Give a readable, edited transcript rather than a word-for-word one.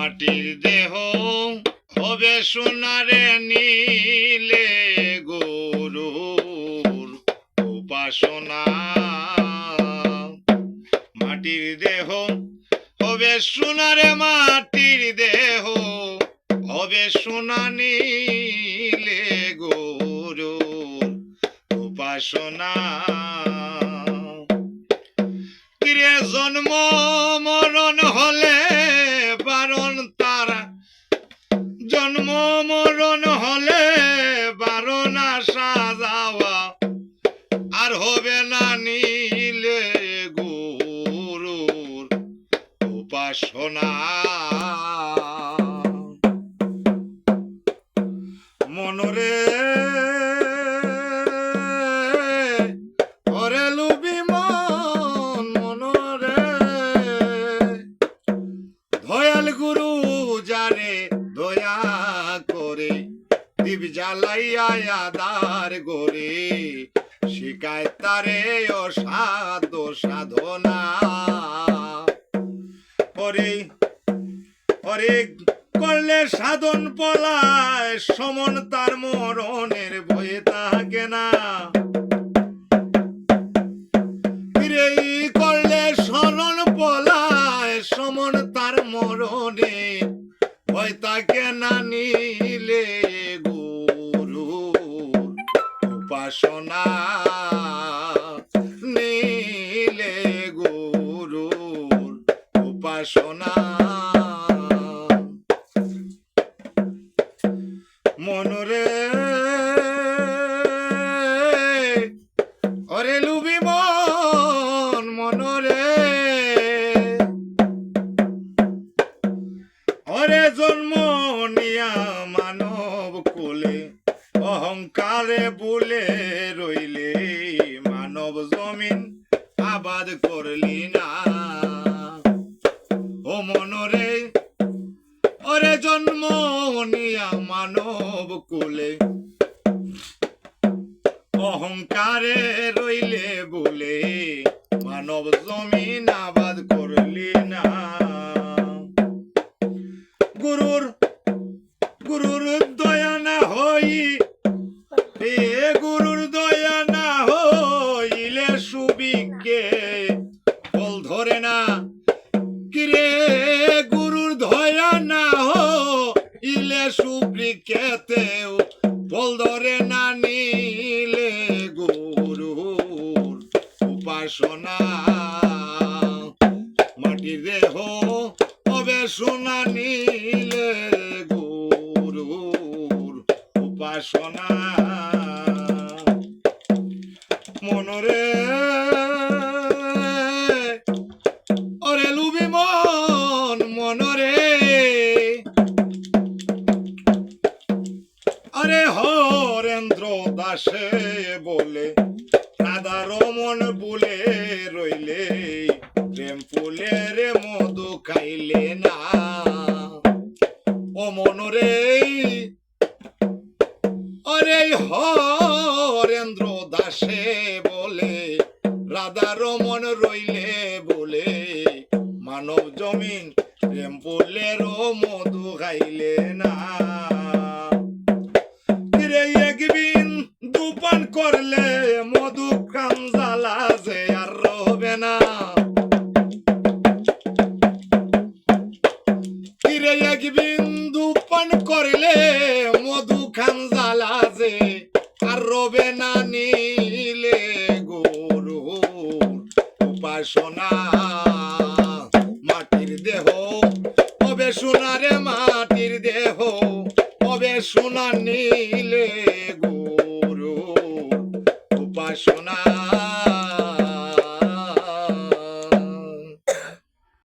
মাটির দেহ হবে সোনারে নীলে গরুর উপাসনা। মাটির দেহ হবে সোনারে, মাটির দেহ হবে সোনা নীলে গরুর উপাসনা। কিরে জন্ম মরণ হলে বারণ তারা, জন্ম মরণ হলে বারণ আসা যাওয়া, আর হবে না নীলে গুরুর উপাসনা। মনরে ওরে লুবি মন, মনরে দয়াল গুরু যারে দয়া করে দীপ জ্বালাইয়া আদার গরে, শিকায় তারে অসাধ্য সাধনা। ওরে ওরে করলে সাধন পলায়, সমন তার মরণের ভয়ে থাকে না। করলে শরণ পলায়, সমন তার মরণে ভয় থাকে না নীলে গুরুর উপাসনা। নীলে গুরুর উপাসনা। মনরে ওরে লুবি মন, মনরে ওরে জন্ম নিয়া মানব কুলে অহংকারে বুলে রইলে, মানব জমিন আবাদ করলি না। ও মনরে ওরে জন্ম নিয়া মানব কুলে অহংকারে রইলে বলে, মানব জমিন আবাদ করলি না। গুরুর গুরুর দয়া না হই, এ গুরুর দয়া না হইলে সুবিজ্ঞে ফল ধরে না। কিরে গুরুর দয়া না হইলে সুবৃক্ষেতেও ফল ধরে না নীলে গুরুর উপাসনা। মাটির দেহ হবে সোনা নীলে গুরুর উপাসনা। মনরে ওরে লুবি মন, মনরে আরে হরেন্দ্র দাসে বলে রাধা রমন বলে রইলে, প্রেম ফুলের মধু খাইলে না। ও মনরে আরে হরেন্দ্র দাসে বলে রাধা রমন রইলে বলে, মানব জমিন প্রেম ফুলের মধু খাইলে না। একদিন দুপান করলে মধু কাম জ্বালা যে আর রবে না। কিরে একদিন দুপান করলে মধু খাম জ্বালা যে আর রবে না নীলে গুরুর উপাসনা। মাটির দেহ হবে সোনারে মা